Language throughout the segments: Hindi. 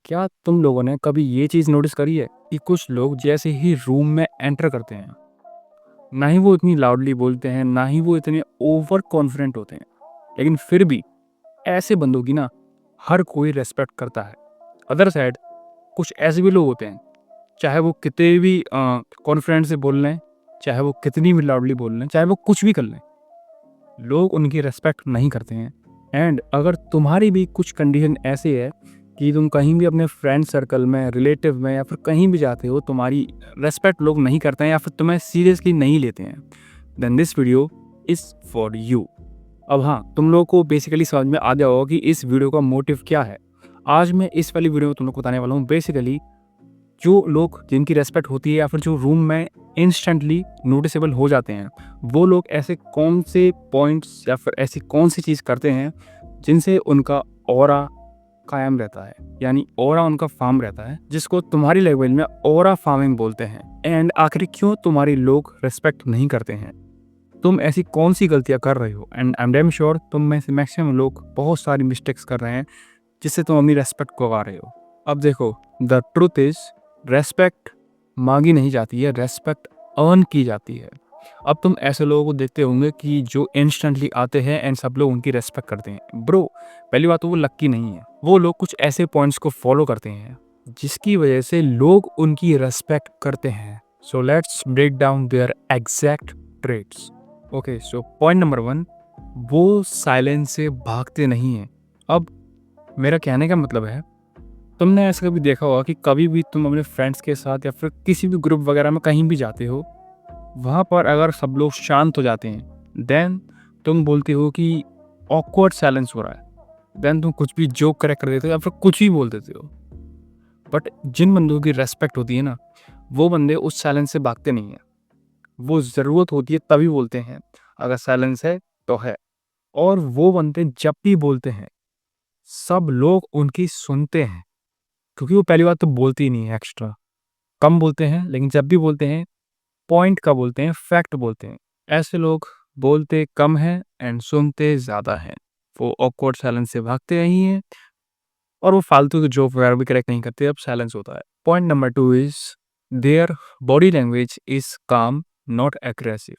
क्या तुम लोगों ने कभी ये चीज़ नोटिस करी है कि कुछ लोग जैसे ही रूम में एंटर करते हैं, ना ही वो इतनी लाउडली बोलते हैं, ना ही वो इतने ओवर कॉन्फिडेंट होते हैं, लेकिन फिर भी ऐसे बंदों की ना हर कोई रेस्पेक्ट करता है। अदर साइड कुछ ऐसे भी लोग होते हैं, चाहे वो कितने भी कॉन्फिडेंट से बोल रहे हैं, चाहे वो कितनी भी लाउडली बोल रहे हैं, चाहे वो कुछ भी कर लें, लोग उनकी रेस्पेक्ट नहीं करते हैं। एंड अगर तुम्हारी भी कुछ कंडीशन ऐसी है कि तुम कहीं भी अपने फ्रेंड सर्कल में, रिलेटिव में या फिर कहीं भी जाते हो, तुम्हारी रेस्पेक्ट लोग नहीं करते हैं या फिर तुम्हें सीरियसली नहीं लेते हैं, then this video is for you. अब हाँ, तुम लोगों को बेसिकली समझ में आ गया होगा कि इस वीडियो का मोटिव क्या है। आज मैं इस वाली वीडियो में तुम लोग को बताने वाला हूँ बेसिकली जो लोग जिनकी रेस्पेक्ट होती है या फिर जो रूम में इंस्टेंटली नोटिसेबल हो जाते हैं, वो लोग ऐसे कौन से पॉइंट्स या फिर ऐसी कौन सी चीज़ करते हैं जिनसे उनका ऑरा कायम रहता है, यानी ऑरा उनका फार्म रहता है, जिसको तुम्हारी लैंग्वेज में ऑरा फार्मिंग बोलते हैं। एंड आखिर क्यों तुम्हारी लोग रेस्पेक्ट नहीं करते हैं, तुम ऐसी कौन सी गलतियां कर रहे हो, and I am damn sure तुम में से मैक्सिमम लोग बहुत सारी मिस्टेक्स कर रहे हैं जिससे तुम अपनी रेस्पेक्ट को गवा रहे हो। अब देखो, द ट्रूथ इज रेस्पेक्ट मांगी नहीं जाती है, रेस्पेक्ट अर्न की जाती है। अब तुम ऐसे लोगों को देखते होंगे कि जो इंस्टेंटली आते हैं एंड सब लोग उनकी रेस्पेक्ट करते हैं। ब्रो, पहली बात तो वो लक्की नहीं है, वो लोग कुछ ऐसे पॉइंट्स को फॉलो करते हैं जिसकी वजह से लोग उनकी रेस्पेक्ट करते हैं। So let's break down their exact traits. Okay, so point number 1, वो साइलेंस से भागते नहीं हैं। अब मेरा कहने का मतलब है, तुमने ऐसा कभी देखा होगा कि कभी भी तुम अपने फ्रेंड्स के साथ या फिर किसी भी ग्रुप वगैरह में कहीं भी जाते हो, वहाँ पर अगर सब लोग शांत हो जाते हैं, देन तुम बोलते हो कि ऑकवर्ड साइलेंस हो रहा है, देन तुम कुछ भी जोक करेक्ट कर देते हो या फिर कुछ भी बोल देते हो। बट जिन बंदों की रेस्पेक्ट होती है ना, वो बंदे उस साइलेंस से भागते नहीं हैं। वो ज़रूरत होती है तभी बोलते हैं, अगर साइलेंस है तो है। और वो बंदे जब भी बोलते हैं, सब लोग उनकी सुनते हैं, क्योंकि वो पहली बात तो बोलती ही नहीं है एक्स्ट्रा, कम बोलते हैं, लेकिन जब भी बोलते हैं पॉइंट का बोलते हैं, फैक्ट बोलते हैं। ऐसे लोग बोलते कम हैं एंड सुनते ज़्यादा हैं। वो ऑकवर्ड साइलेंस से भागते नहीं हैं और वो फालतू के जोक वगैरह भी करेक्ट नहीं करते, अब साइलेंस होता है। Point number 2 is their body language is काम, नॉट एग्रेसिव।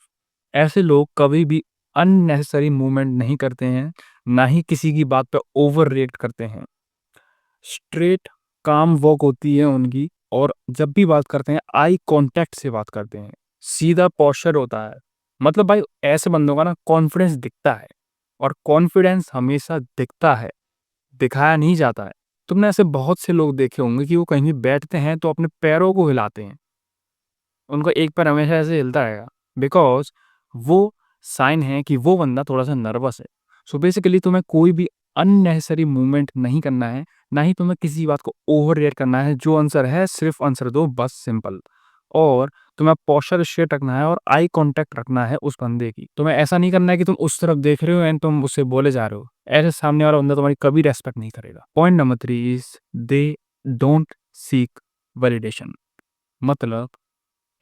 ऐसे लोग कभी भी अननेसेसरी मूवमेंट नहीं करते हैं, ना ही किसी की बात पे ओवर रिएक्ट करते हैं। स्ट्रेट काम वॉक होती है उनकी, और जब भी बात करते हैं आई कांटेक्ट से बात करते हैं, सीधा पोस्चर होता है। मतलब भाई, ऐसे बंदों का ना कॉन्फिडेंस दिखता है, और कॉन्फिडेंस हमेशा दिखता है, दिखाया नहीं जाता है। तुमने ऐसे बहुत से लोग देखे होंगे कि वो कहीं भी बैठते हैं तो अपने पैरों को हिलाते हैं, उनका एक पैर हमेशा ऐसे हिलता रहेगा, बिकॉज वो साइन है कि वो बंदा थोड़ा सा नर्वस है। सो बेसिकली तुम्हें कोई भी अननेसेसरी मूवमेंट नहीं करना है, ना ही तुम्हें किसी बात को ओवर रिएक्ट करना है। जो आंसर है सिर्फ आंसर दो, बस सिंपल। और तुम्हें पोस्चर स्ट्रेट रखना है और आई कांटेक्ट रखना है उस बंदे की। तुम्हें ऐसा नहीं करना है कि तुम उस तरफ देख रहे हो एंड तुम उससे बोले जा रहे हो, ऐसे सामने वाला बंदा तुम्हारी कभी रेस्पेक्ट नहीं करेगा। Point number 3 is they don't seek validation. मतलब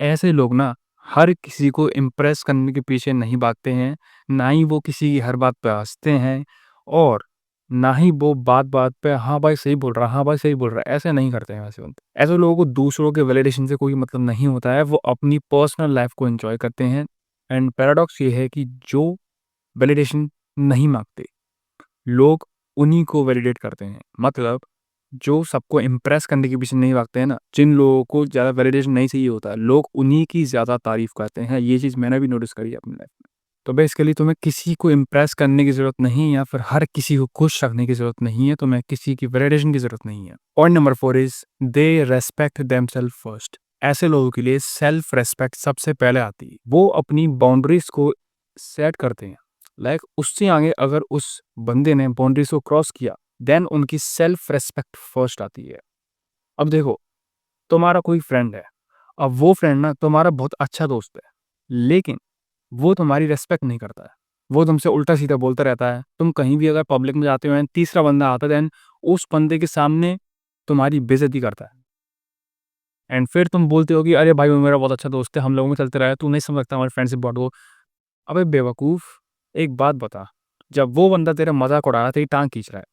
ऐसे लोग ना हर किसी को इम्प्रेस करने के पीछे नहीं भागते हैं, ना ही वो किसी की हर बात पे हँसते हैं, और ना ही वो बात-बात पे हाँ भाई सही बोल रहा है, हाँ भाई सही बोल रहा है, ऐसे नहीं करते हैं वैसे बंदे। ऐसे लोगों को दूसरों के वैलिडेशन से कोई मतलब नहीं होता है, वो अपनी पर्सनल लाइफ को एन्जॉय करते हैं। एंड पैराडॉक्स ये है कि जो वैलिडेशन नहीं माँगते, लोग उन्हीं को वैलिडेट करते हैं। मतलब जो सबको इम्प्रेस करने के पीछे नहीं भागते हैं ना, जिन लोगों को ज़्यादा वैलिडेशन नहीं चाहिए होता है, लोग उन्हीं की ज़्यादा तारीफ़ करते हैं। ये चीज़ मैंने भी नोटिस करी है अपनी लाइफ में। तो बेसिकली तुम्हें किसी को इम्प्रेस करने की ज़रूरत नहीं है या फिर हर किसी को खुश रखने की ज़रूरत नहीं है, तुम्हें किसी की वैलिडेशन की ज़रूरत नहीं है। Point number 4 is they respect themselves first. ऐसे लोगों के लिए सेल्फ रेस्पेक्ट सबसे पहले आती है। वो अपनी बाउंड्रीज़ को सेट करते हैं। लाइक उससे आगे अगर उस बंदे ने बाउंड्रीज़ को क्रॉस किया, देन उनकी सेल्फ रेस्पेक्ट फर्स्ट आती है। अब देखो, तुम्हारा कोई फ्रेंड है, अब वो फ्रेंड ना तुम्हारा बहुत अच्छा दोस्त है, लेकिन वो तुम्हारी रिस्पेक्ट नहीं करता है। वो तुमसे उल्टा-सीधा बोलता रहता है। तुम कहीं भी अगर पब्लिक में जाते हो एंड तीसरा बंदा आता है, देन उस बंदे के सामने तुम्हारी बेइज्जती करता है। एंड फिर तुम बोलते हो कि अरे भाई वो मेरा बहुत अच्छा दोस्त है, हम लोगों में चलते रहा है, तू नहीं समझ सकता हमारी फ्रेंडशिप बहुत वो। अबे बेवकूफ़, एक बात बता, जब वो बंदा तेरा मज़ाक उड़ा रहा है, तेरी टाँग खींच रहा है,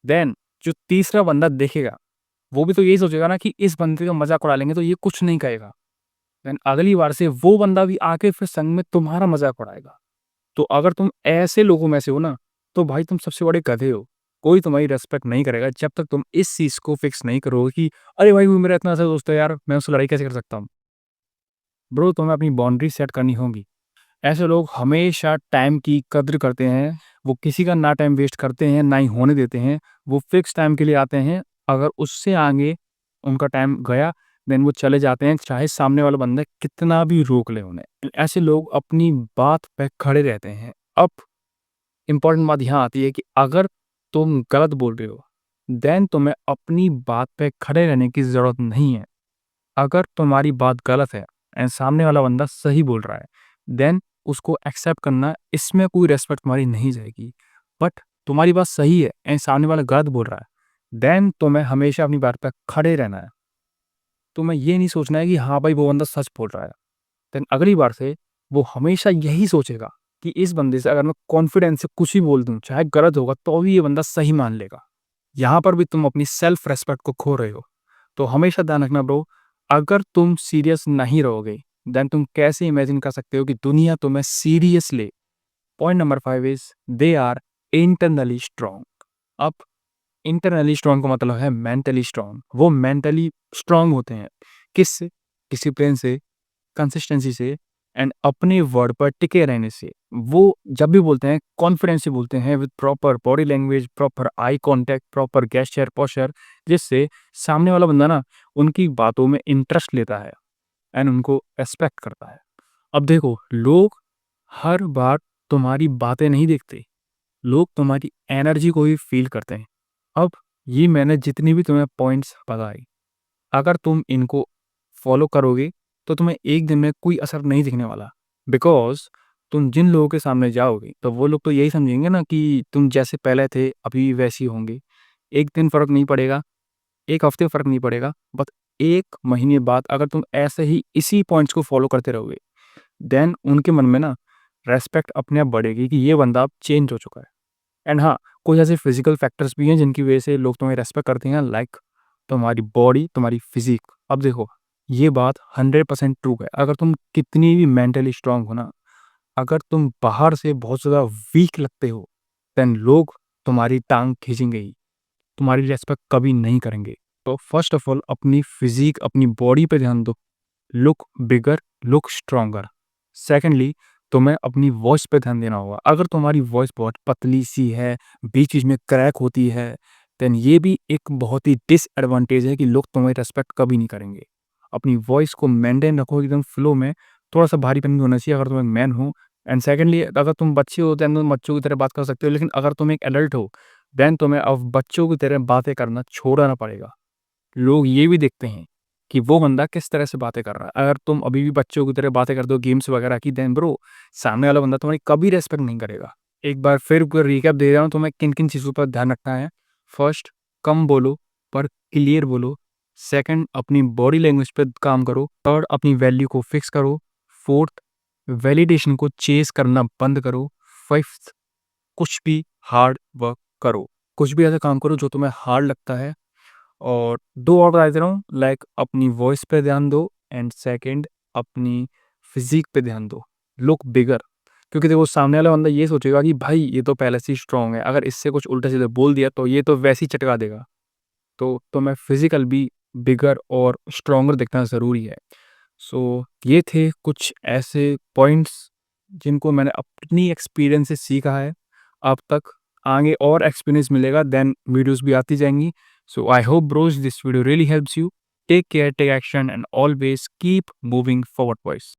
देन जो तीसरा बंदा देखेगा, वो भी तो यही सोचेगा ना कि इस बंदे का मज़ाक उड़ा लेंगे तो ये कुछ नहीं कहेगा। देन अगली बार से वो बंदा भी आके फिर संग में तुम्हारा मज़ाक उड़ाएगा। तो अगर तुम ऐसे लोगों में से हो ना, तो भाई तुम सबसे बड़े गधे हो। कोई तुम्हारी रिस्पेक्ट नहीं करेगा जब तक तुम इस चीज़ को फिक्स नहीं करोगे कि अरे भाई वो मेरा इतना अच्छा दोस्त है यार, मैं उससे लड़ाई कैसे कर सकता हूँ? ब्रो तुम्हें अपनी बाउंड्री सेट करनी होगी। ऐसे लोग हमेशा टाइम की कद्र करते हैं, वो किसी का ना टाइम वेस्ट करते हैं, ना ही होने देते हैं। वो फिक्स टाइम के लिए आते हैं, अगर उससे आगे उनका टाइम गया, देन वो चले जाते हैं, चाहे सामने वाला बंदा कितना भी रोक ले उन्हें। ऐसे लोग अपनी बात पे खड़े रहते हैं। अब इम्पोर्टेंट बात यहाँ आती है कि अगर तुम गलत बोल रहे हो, देन तुम्हें अपनी बात पे खड़े रहने की ज़रूरत नहीं है। अगर तुम्हारी बात गलत है एंड सामने वाला बंदा सही बोल रहा है, देन उसको एक्सेप्ट करना, इसमें कोई रिस्पेक्ट तुम्हारी नहीं जाएगी। बट तुम्हारी बात सही है एंड सामने वाला गलत बोल रहा है, देन तुम्हें हमेशा अपनी बात पे खड़े रहना है। तुम्हें ये नहीं सोचना है कि हाँ भाई वो बंदा सच बोल रहा है। देन अगली बार से वो हमेशा यही सोचेगा कि इस बंदे से अगर मैं कॉन्फिडेंस से कुछ भी बोल दूँ, चाहे गलत होगा तो भी ये बंदा सही मान लेगा। यहाँ पर भी तुम अपनी सेल्फ रिस्पेक्ट को खो रहे हो। तो हमेशा ध्यान रखना ब्रो, अगर तुम सीरियस नहीं रहोगे, देन तुम कैसे इमेजिन कर सकते हो कि दुनिया तुम्हें सीरियस ले? Point number 5 is they are internally strong. अब इंटरनली स्ट्रांग का मतलब है मेंटली स्ट्रांग। वो मेंटली स्ट्रांग होते हैं। किससे? डिसिप्लिन से, कंसिस्टेंसी से एंड अपने वर्ड पर टिके रहने से। वो जब भी बोलते हैं कॉन्फिडेंस से बोलते हैं, with proper body language, proper eye contact, proper gesture, posture, जिससे सामने वाला बंदा ना उनकी बातों में इंटरेस्ट लेता है एंड उनको रिस्पेक्ट करता है। अब देखो, लोग हर बार तुम्हारी बातें नहीं देखते, लोग तुम्हारी एनर्जी को ही फील करते हैं। अब ये मैंने जितनी भी तुम्हें पॉइंट्स बताई, अगर तुम इनको फॉलो करोगे तो तुम्हें एक दिन में कोई असर नहीं दिखने वाला। बिकॉज़ तुम जिन लोगों के सामने जाओगे तो वो लोग तो यही समझेंगे ना कि तुम जैसे पहले थे अभी भी वैसे ही होंगे। 1 दिन फ़र्क नहीं पड़ेगा, 1 हफ़्ते फ़र्क नहीं पड़ेगा, बट 1 महीने बाद अगर तुम ऐसे ही इसी पॉइंट्स को फॉलो करते रहोगे, देन उनके मन में ना रिस्पेक्ट अपने आप बढ़ेगी कि ये बंदा अब चेंज हो चुका है। एंड हाँ, कुछ ऐसे फिज़िकल फैक्टर्स भी हैं जिनकी वज़ह से लोग तुम्हें रिस्पेक्ट करते हैं, लाइक तुम्हारी बॉडी, तुम्हारी फ़िज़ीक। अब देखो, ये बात 100% ट्रू है। अगर तुम कितनी भी मेंटली स्ट्रॉन्ग हो ना, अगर तुम बाहर से बहुत ज़्यादा वीक लगते हो, देन लोग तुम्हारी टाँग खींचेंगे ही, तुम्हारी रिस्पेक्ट कभी नहीं करेंगे। तो फर्स्ट ऑफ ऑल अपनी फ़िज़ीक, अपनी बॉडी पे ध्यान दो। Look bigger, look stronger. Secondly, तुम्हें अपनी वॉइस पे ध्यान देना होगा। अगर तुम्हारी वॉइस बहुत पतली-सी है, बीच-बीच में क्रैक होती है, देन ये भी एक बहुत ही डिसएडवांटेज है कि लोग तुम्हें रिस्पेक्ट कभी नहीं करेंगे। अपनी वॉइस को मेंटेन रखो एकदम फ्लो में, थोड़ा-सा भारीपन भी होना चाहिए अगर तुम एक मैन हो। एंड सेकेंडली, अगर तुम बच्चे हो देन तुम बच्चों की तरह बात कर सकते हो, लेकिन अगर तुम एक एडल्ट हो, देन तुम्हें अब बच्चों की तरह बातें करना छोड़ना पड़ेगा। लोग ये भी देखते हैं कि वो बंदा किस तरह से बातें कर रहा है। अगर तुम अभी भी बच्चों की तरह बातें करते हो गेम्स वगैरह की, देन ब्रो सामने वाला बंदा तुम्हारी कभी रिस्पेक्ट नहीं करेगा। एक बार फिर पूरा रिकैप दे रहा हूँ, तुम्हें किन-किन चीज़ों पर ध्यान रखना है। फर्स्ट, कम बोलो पर क्लियर बोलो। सेकंड, अपनी बॉडी लैंग्वेज पे काम करो। थर्ड, अपनी वैल्यू को फिक्स करो। फोर्थ, वैलिडेशन को चेज़ करना बंद करो। फिफ्थ, कुछ भी हार्ड वर्क करो। कुछ भी ऐसा काम करो जो तुम्हें हार्ड लगता है। और 2 और बता देता हूँ, लाइक अपनी वॉइस पे ध्यान दो एंड सेकंड अपनी फिज़ीक पे ध्यान दो। लुक बिगर, क्योंकि देखो सामने वाला बंदा ये सोचेगा कि भाई ये तो पहले से ही स्ट्रॉन्ग है, अगर इससे कुछ उल्टा-सीधा बोल दिया तो ये तो वैसे ही चटका देगा। तो तुम्हें फिज़िकल भी बिगर और स्ट्रॉन्गर दिखना ज़रूरी है। सो ये थे कुछ ऐसे पॉइंट्स जिनको मैंने अपनी एक्सपीरियंस से सीखा है अब तक। आगे और एक्सपीरियंस मिलेगा, देन वीडियोज़ भी आती जाएँगी। So I hope bros this video really helps you. Take care, take action and always keep moving forward boys.